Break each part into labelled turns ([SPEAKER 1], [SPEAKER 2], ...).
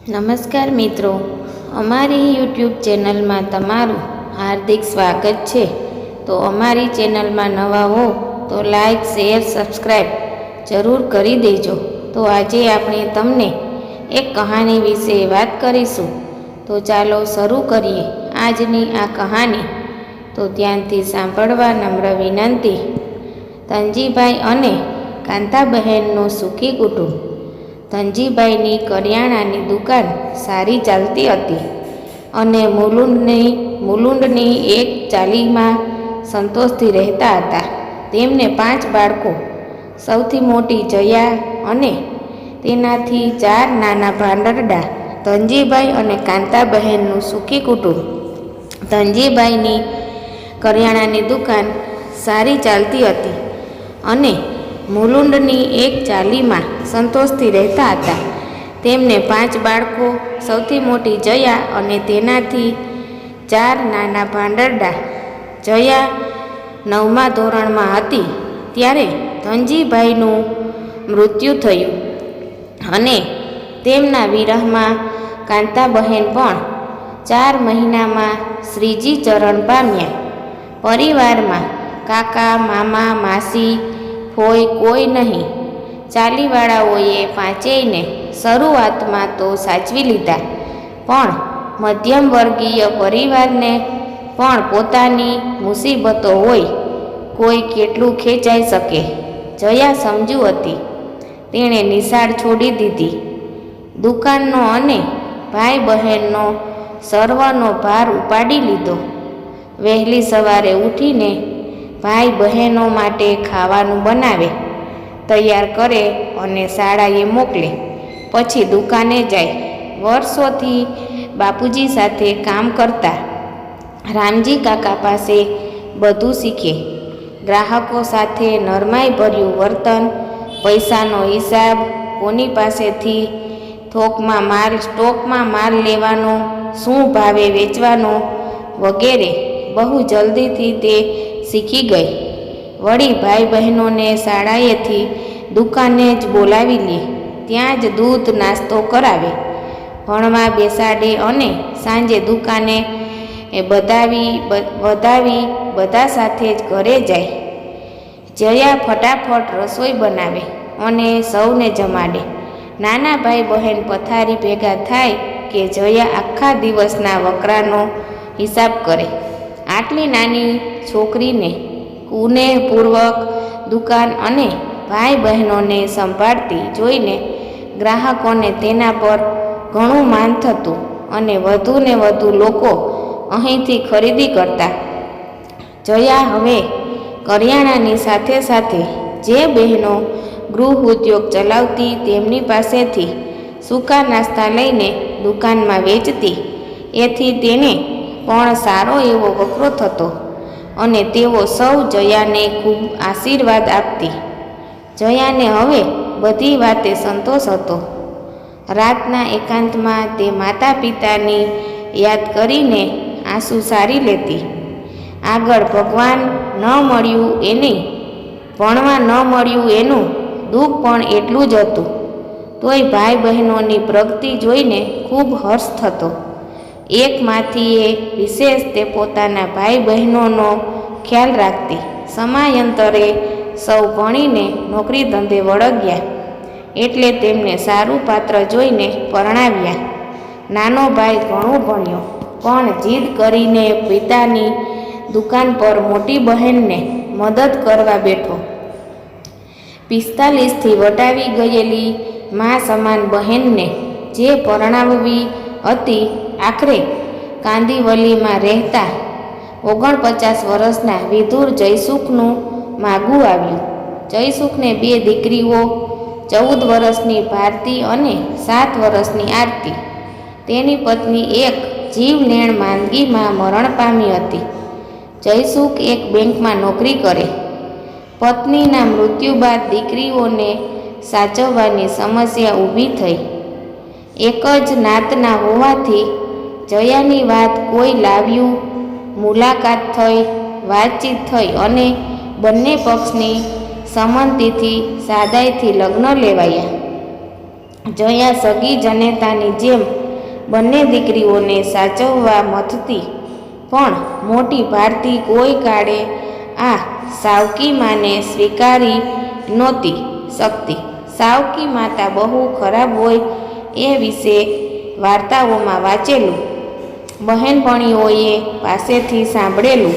[SPEAKER 1] નમસ્કાર મિત્રો, અમારી યુટ્યુબ ચેનલમાં તમારું હાર્દિક સ્વાગત છે. તો અમારી ચેનલમાં નવા હો તો લાઈક, શેર, સબસ્ક્રાઈબ જરૂર કરી દેજો. તો આજે આપણે તમને એક કહાની વિશે વાત કરીશું. તો ચાલો શરૂ કરીએ આજની આ કહાની. તો ધ્યાનથી સાંભળવા નમ્ર વિનંતી. ધનજીભાઈ અને કાંતાબહેનનું સુખી કુટુંબ. ધનજીભાઈની કરિયાણાની દુકાન સારી ચાલતી હતી અને મુલુંડની એક ચાલીમાં સંતોષથી રહેતા હતા. તેમને 5 બાળકો, સૌથી મોટી જયા અને તેનાથી 4 નાના ભાંડરડા. ધનજીભાઈ અને કાંતાબહેનનું સુખી કુટુંબ. ધનજીભાઈની કરિયાણાની દુકાન સારી ચાલતી હતી અને મુલુંડની એક ચાલીમાં સંતોષથી રહેતા હતા. તેમને 5 બાળકો, સૌથી મોટી જયા અને તેનાથી 4 નાના ભાંડરડા. જયા 9મા ધોરણમાં હતી ત્યારે ધનજીભાઈનું મૃત્યુ થયું અને તેમના વિરહમાં કાંતાબહેન પણ 4 મહિનામાં શ્રીજી ચરણ પામ્યા. પરિવારમાં કાકા, મામા, માસી, ફોઈ કોઈ નહીં. ચાલીવાળાઓએ 5યને શરૂઆતમાં તો સાચવી લીધા, પણ મધ્યમ વર્ગીય પરિવારને પણ પોતાની મુસીબતો હોય. કોઈ કેટલું ખેંચાઈ શકે. જયા સમજુ હતી. તેણે નિશાળ છોડી દીધી. દુકાનનો અને ભાઈ બહેનનો સર્વનો ભાર ઉપાડી લીધો. વહેલી સવારે ઉઠીને ભાઈ બહેનો માટે ખાવાનું બનાવે, તૈયાર કરે અને શાળાએ મોકલે. પછી દુકાને જાય. વર્ષોથી બાપુજી સાથે કામ કરતા રામજી કાકા પાસે બધું શીખે. ગ્રાહકો સાથે નરમાઈ ભર્યું વર્તન, પૈસાનો હિસાબ, કોની પાસેથી સ્ટોકમાં માલ લેવાનો, શું ભાવે વેચવાનો વગેરે બહુ જલ્દીથી તે શીખી ગઈ. વળી ભાઈ બહેનોને શાળાએથી દુકાને જ બોલાવી લે. ત્યાં જ દૂધ નાસ્તો કરાવે, ભણવા બેસાડે અને સાંજે દુકાને વધાવી બધા સાથે જ ઘરે જાય. જયા ફટાફટ રસોઈ બનાવે અને સૌને જમાડે. નાના ભાઈ બહેન પથારી ભેગા થાય કે જયા આખા દિવસના વકરાનો હિસાબ કરે. આટલી નાની છોકરીને કુનેહપૂર્વક દુકાન અને ભાઈ બહેનોને સંભાળતી જોઈને ગ્રાહકોને તેના પર ઘણું માન થતું અને વધુ ને વધુ લોકો અહીંથી ખરીદી કરતા. જયા હવે કરિયાણાની સાથે સાથે જે બહેનો ગૃહ ઉદ્યોગ ચલાવતી તેમની પાસેથી સૂકા નાસ્તા લઈને દુકાનમાં વેચતી. એથી તેને પણ સારો એવો વકરો થતો અને તેઓ સૌ જયાને ખૂબ આશીર્વાદ આપતી. જયાને હવે બધી વાતે સંતોષ હતો. રાતના એકાંતમાં તે માતા પિતાની યાદ કરીને આંસુ સારી લેતી. આગળ ભગવાન ન મળ્યું એની, ભણવા ન મળ્યું એનું દુઃખ પણ એટલું જ હતું. તોય ભાઈ બહેનોની પ્રગતિ જોઈને ખૂબ હર્ષ થતો. એકમાંથી વિશેષ તે પોતાના ભાઈ બહેનોનો ખ્યાલ રાખતી. સમયાંતરે સૌ ભણીને નોકરી ધંધે વળગ્યા એટલે તેમને સારું પાત્ર જોઈને પરણાવ્યા. નાનો ભાઈ ઘણું ભણ્યો પણ જીદ કરીને પિતાની દુકાન પર મોટી બહેનને મદદ કરવા બેઠો. 45થી વટાવી ગયેલી મા સમાન બહેનને જે પરણાવવી હતી, આખરે કાંદીવલીમાં રહેતા 49 વર્ષના વિધુર જયસુખનું માગું આવ્યું. જયસુખને 2 દીકરીઓ, 14 વર્ષની ભારતી અને 7 વર્ષની આરતી. તેની પત્ની એક જીવલેણ માંદગીમાં મરણ પામી હતી. જયસુખ એક બેંકમાં નોકરી કરે. પત્નીના મૃત્યુ બાદ દીકરીઓને સાચવવાની સમસ્યા ઊભી થઈ. એક જ નાતના હોવાથી જયાની વાત કોઈ લાવ્યું. મુલાકાત થઈ, વાતચીત થઈ અને બંને પક્ષની સંમતિથી સાદાઈથી લગ્ન લેવાયા. જયા સગી જનેતાની જેમ બંને દીકરીઓને સાચવવા મથતી, પણ મોટી ભારતી કોઈ કાળે આ સાવકી માને સ્વીકારી નહોતી શકતી. સાવકી માતા બહુ ખરાબ હોય એ વિશે વાર્તાઓમાં વાંચેલું, બહેનપણીઓએ પાસેથી સાંભળેલું,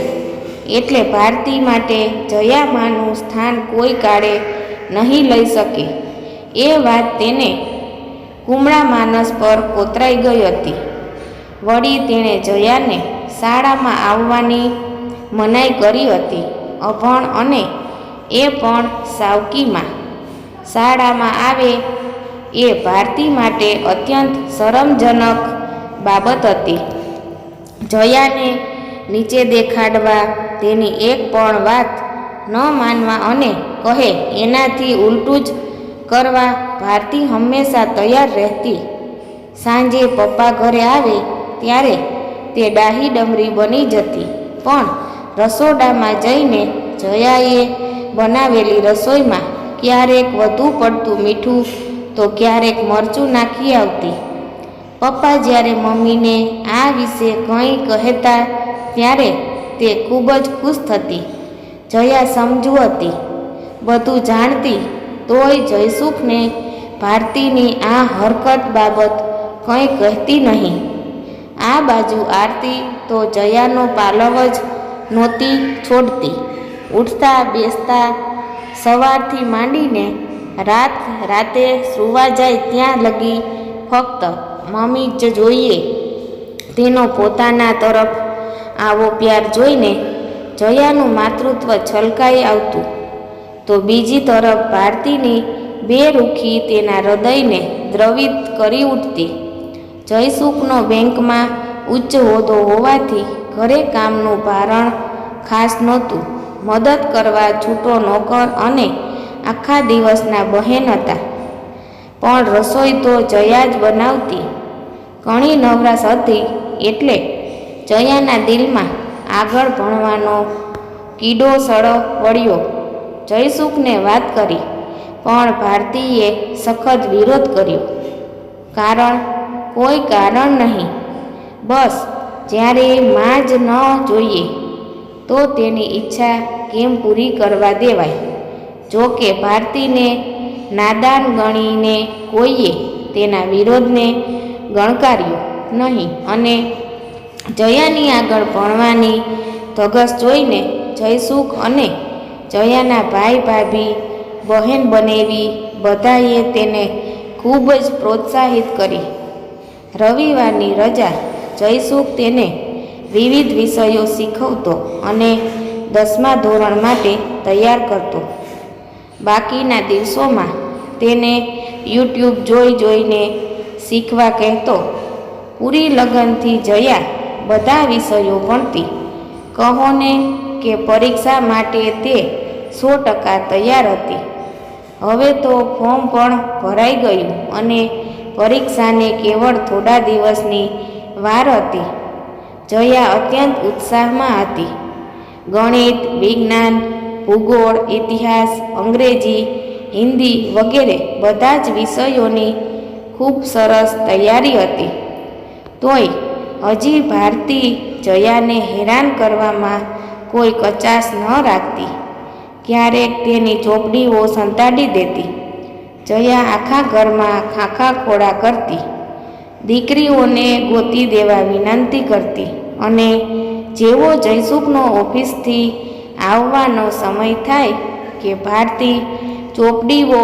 [SPEAKER 1] એટલે ભારતી માટે જયામાનું સ્થાન કોઈ કાળે નહીં લઈ શકે એ વાત તેને કુમળા માનસ પર કોતરાઈ ગઈ હતી. વળી તેણે જયાને શાળામાં આવવાની મનાઈ કરી હતી. અભણ અને એ પણ સાવકીમાં શાળામાં આવે એ ભારતી માટે અત્યંત શરમજનક બાબત હતી. જયાને નીચે દેખાડવા, તેની એક પણ વાત ન માનવા અને કહે એનાથી ઉલટું જ કરવા ભારતી હંમેશા તૈયાર રહેતી. સાંજે પપ્પા ઘરે આવે ત્યારે તે ડાહી ડમરી બની જતી, પણ રસોડામાં જઈને જયાએ બનાવેલી રસોઈમાં ક્યારેક વધુ પડતું મીઠું તો ક્યારેક મરચું નાખી આવતી. પપ્પા જ્યારે મમ્મીને આ વિશે કંઈ કહેતા ત્યારે તે ખૂબ જ ખુશ થતી. જયા સમજુ હતી, બધું જાણતી, તોય જયસુખને ભારતીની આ હરકત બાબત કંઈ કહેતી નહીં. આ બાજુ આરતી તો જયાનો પાલવ જ નહોતી છોડતી. ઉઠતા બેસતા સવારથી માંડીને રાતે સૂવા જાય ત્યાં લગી ફક્ત મમ્મી જ જોઈએ. તેનો પોતાના તરફ આવો પ્યાર જોઈને જયાનું માતૃત્વ છલકાઈ આવતું, તો બીજી તરફ ભારતીની બેરુખી તેના હૃદયને દ્રવિત કરી ઉઠતી. જયસુખનો બેંકમાં ઉચ્ચ હોદ્દો હોવાથી ઘરે કામનું ભારણ ખાસ નહોતું. મદદ કરવા છૂટો નોકર અને આખા દિવસના બહેન હતા, પણ રસોઈ તો જયા જ બનાવતી. ઘણી નવરાશ હતી એટલે જયાના દિલમાં આગળ ભણવાનો કીડો વળ્યો. જયસુખને વાત કરી, પણ ભારતીએ સખત વિરોધ કર્યો. કોઈ કારણ નહીં, બસ જ્યારે માં જ ન જોઈએ તો તેની ઈચ્છા કેમ પૂરી કરવા દેવાય. જો કે ભારતીને નાદાન ગણીને કોઈએ તેના વિરોધને ગણકાર્યો નહીં અને જયાની આગળ ભણવાની ધગશ જોઈને જયસુખ અને જયાના ભાઈ ભાભી, બહેન બનેવી બધાએ તેને ખૂબ જ પ્રોત્સાહિત કરી. રવિવારની રજા જયસુખ તેને વિવિધ વિષયો શીખવતો અને 10મા ધોરણ માટે તૈયાર કરતો. બાકીના દિવસોમાં તેને યુટ્યુબ જોઈને શીખવા કહેતો. પૂરી લગનથી જયા બધા વિષયો ભણતી. કહોને કે પરીક્ષા માટે તે 100% તૈયાર હતી. હવે તો ફોર્મ પણ ભરાઈ ગયું અને પરીક્ષાને કેવળ થોડા દિવસની વાર હતી. જયા અત્યંત ઉત્સાહમાં હતી. ગણિત, વિજ્ઞાન, ભૂગોળ, ઇતિહાસ, અંગ્રેજી, હિન્દી વગેરે બધા જ વિષયોની ખૂબ સરસ તૈયારી હતી. તોય હજી ભારતી જયાને હેરાન કરવામાં કોઈ કચાશ ન રાખતી. ક્યારેક તેની ચોપડીઓ સંતાડી દેતી. જયા આખા ઘરમાં ખાખા ખોળા કરતી, દીકરીઓને ગોતી દેવા વિનંતી કરતી અને જેવો જયસુખનો ઓફિસથી આવવાનો સમય થાય કે ભારતી ચોપડીઓ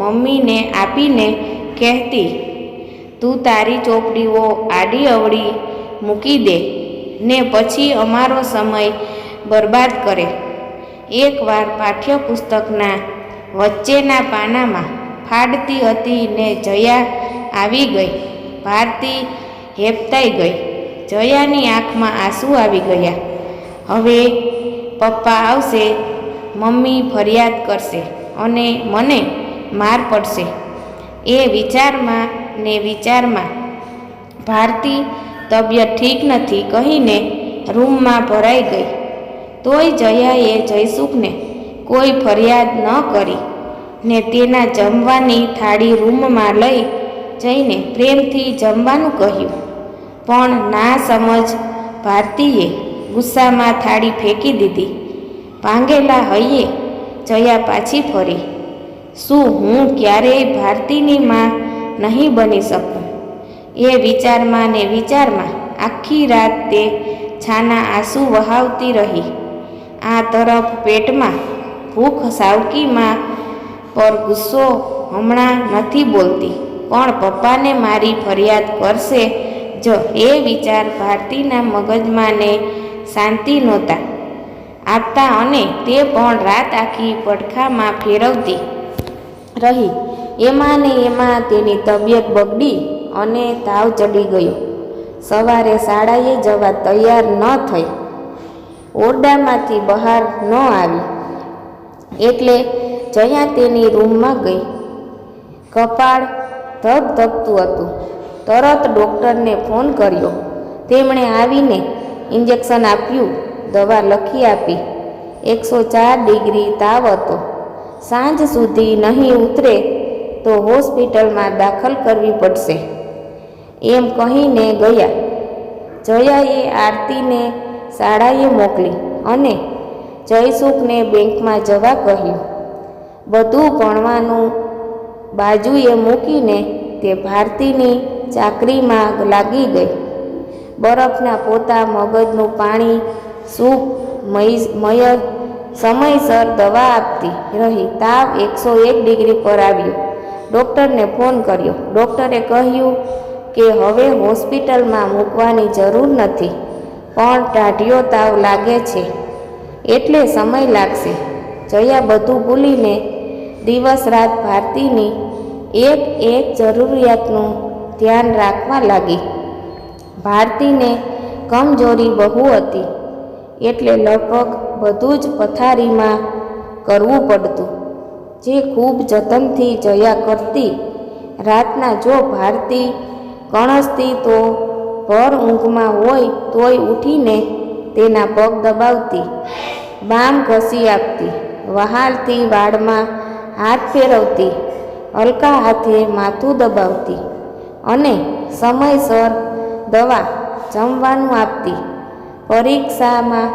[SPEAKER 1] મમ્મીને આપીને કહેતી, તું તારી ચોપડીઓ આડી અવળી મૂકી દે ને પછી અમારો સમય બરબાદ કરે. એકવાર પાઠ્યપુસ્તકના વચ્ચેના પાનામાં ફાડતી હતી ને જયા આવી ગઈ. ભારતી હેબતાઈ ગઈ. જયાની આંખમાં આંસુ આવી ગયા. હવે પપ્પા આવશે, મમ્મી ફરિયાદ કરશે અને મને માર પડશે. એ વિચારમાં ભારતી તબિયત ઠીક નથી કહીને રૂમમાં ભરાઈ ગઈ. તોય જયાએ જયસુખને કોઈ ફરિયાદ ન કરી. ને તેના જમવાની થાળી રૂમમાં લઈ જઈને પ્રેમથી જમવાનું કહ્યું. પણ ના સમજ ભારતીએ ગુસ્સામાં થાળી ફેંકી દીધી. ભાંગેલા હૈયે જયા પાછી ફરી. શું હું ક્યારેય ભારતીની માં નહીં બની શકું? એ વિચારમાં ને વિચારમાં આખી રાત તે છાના આંસુ વહાવતી રહી. આ તરફ પેટમાં ભૂખ સાવકીમાં પર ગુસ્સો હમણાં નથી બોલતી, પણ પપ્પાને મારી ફરિયાદ કરશે જ એ વિચાર ભારતીના મગજમાં ને શાંતિ નહોતા આપતા અને તે પણ રાત આખી પડખામાં ફેરવતી રહી. એમાં ને એમાં તેની તબિયત બગડી અને તાવ ચડી ગયો. સવારે શાળાએ જવા તૈયાર ન થઈ, ઓરડામાંથી બહાર ન આવી એટલે જયા તેની રૂમમાં ગઈ. કપાળ ધગધગતું હતું. તરત ડૉક્ટરને ફોન કર્યો. તેમણે આવીને ઇન્જેક્શન આપ્યું, દવા લખી આપી. 104 ડિગ્રી તાવ હતો. સાંજ સુધી નહીં ઉતરે તો હોસ્પિટલમાં દાખલ કરવી પડશે એમ કહીને ગયા. જયાએ આરતીને શાળાએ મોકલી અને જયસુખને બેંકમાં જવા કહ્યું. બધું ભણવાનું બાજુએ મૂકીને તે ભારતીની ચાકરીમાં લાગી ગઈ. બરફના પોતા, મગજનું પાણી, સૂપ, મયર સમયસર દવા આપતી રહી. તાવ 101 ડિગ્રી પર આવ્યો. ડૉક્ટરને ફોન કર્યો. ડૉક્ટરે કહ્યું કે હવે હોસ્પિટલમાં મૂકવાની જરૂર નથી, પણ ટાઢિયો તાવ લાગે છે એટલે સમય લાગશે. જયા બધું ભૂલીને દિવસ રાત ભારતીની એક એક જરૂરિયાતનું ધ્યાન રાખવા લાગી. ભારતીને કમજોરી બહુ હતી એટલે લગભગ બધું જ પથારીમાં કરવું પડતું, જે ખૂબ જતનથી જયા કરતી. રાતના જો ભારતી કણસતી તો ભર ઊંઘમાં હોય તોય ઉઠીને તેના પગ દબાવતી, બામ ઘસી આપતી, વહાલથી વાળમાં હાથ ફેરવતી, હલકા હાથે માથું દબાવતી અને સમયસર દવા, જમવાનું આપતી. પરીક્ષામાં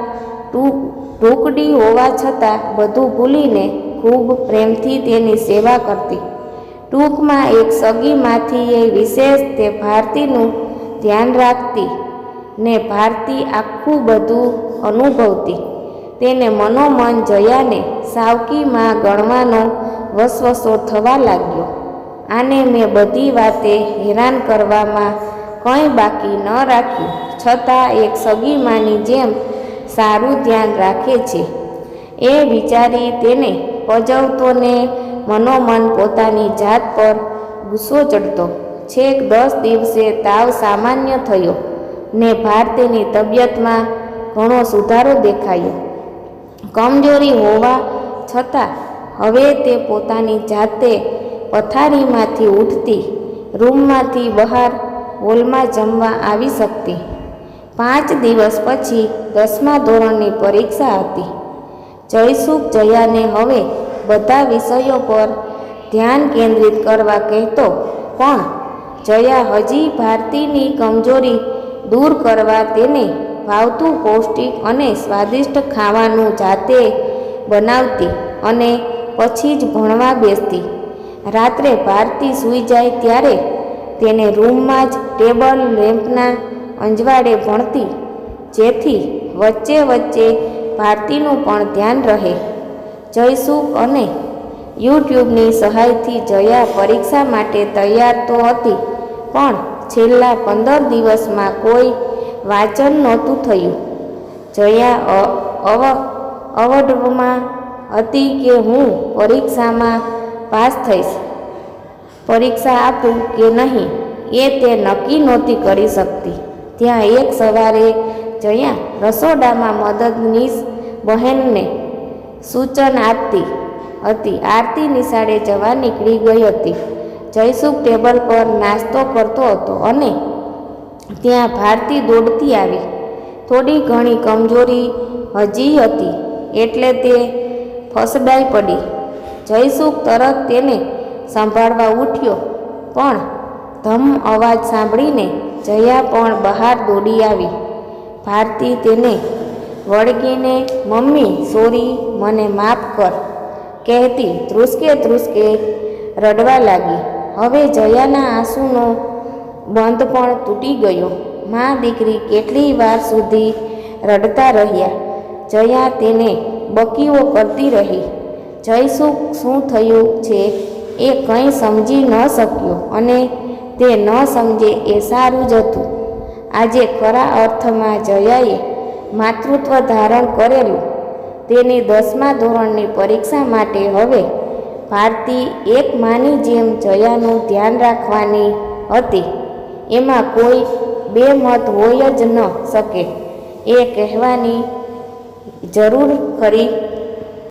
[SPEAKER 1] ઢૂકડી હોવા છતાં બધું ભૂલીને ખૂબ પ્રેમથી તેની સેવા કરતી. ટૂંકમાં એક સગીમાંથી એ વિશેષ તે ભારતીનું ધ્યાન રાખતી ને ભારતી આખું બધું અનુભવતી. તેને મનોમન જયાને સાવકીમાં ગણવાનો વસવસો થવા લાગ્યો. આને મેં બધી વાતે હેરાન કરવામાં કંઈ બાકી ન રાખ્યું, છતાં એક સગીમાની જેમ સારું ધ્યાન રાખે છે એ વિચારી તેને પજવતો ને મનોમન પોતાની જાત પર ગુસ્સો ચડતો. છેક 10 દિવસે તાવ સામાન્ય થયો ને ભારતીની તબિયતમાં ઘણો સુધારો દેખાયો. કમજોરી હોવા છતાં હવે તે પોતાની જાતે પથારીમાંથી ઉઠતી, રૂમમાંથી બહાર હોલમાં જમવા આવી શકતી. 5 દિવસ પછી 10મા ધોરણની પરીક્ષા હતી. જયસુખ જયાને હવે બધા વિષયો પર ધ્યાન કેન્દ્રિત કરવા કહેતો, પણ જયા હજી ભારતીની કમજોરી દૂર કરવા તેને ભાવતું પૌષ્ટિક અને સ્વાદિષ્ટ ખાવાનું જાતે બનાવતી અને પછી જ ભણવા બેસતી. રાત્રે ભારતી સૂઈ જાય ત્યારે તેને રૂમમાં જ ટેબલ લેમ્પના અંજવાળે ભણતી, જેથી વચ્ચે વચ્ચે ભારતીનું પણ ધ્યાન રહે. જયસુખ અને યુટ્યુબની સહાયથી જયા પરીક્ષા માટે તૈયાર તો હતી, પણ છેલ્લા 15 દિવસમાં કોઈ વાંચન નહોતું થયું. જયા અવઢવમાં હતી કે હું પરીક્ષામાં પાસ થઈશ, પરીક્ષા આપું કે નહીં એ તે નક્કી નહોતી કરી શકતી. ત્યાં એક સવારે જયા રસોડામાં મદદનીશ બહેનને સૂચન આપતી હતી. આરતી નિશાળે જવા નીકળી ગઈ હતી. જયસુખ ટેબલ પર નાસ્તો કરતો હતો અને ત્યાં ભારતી દોડતી આવી. થોડી ઘણી કમજોરી હજી હતી એટલે તે ફસડાઈ પડી. જયસુખ તરત તેને સંભાળવા ઉઠ્યો, પણ ધમ અવાજ સાંભળીને જયા પણ બહાર દોડી આવી. ભારતી તેને વળગીને મમ્મી સોરી, મને માફ કર કહેતી ધ્રુસકે ધ્રુસકે રડવા લાગી. હવે જયાના આંસુનો બંધ પણ તૂટી ગયો. મા દીકરી કેટલી વાર સુધી રડતા રહ્યા. જયા તેને બકીઓ કરતી રહી. જયસુખ શું થયું છે એ કંઈ સમજી ન શક્યો, અને તે ન સમજે એ સારું જ હતું. આજે ખરા અર્થમાં જયાએ માતૃત્વ ધારણ કરેલું. તેની 10મા ધોરણની પરીક્ષા માટે હવે ભારતી એક માની જેમ જયાનું ધ્યાન રાખવાની હતી. એમાં કોઈ બે મત હોય જ ન શકે એ કહેવાની જરૂર ખરી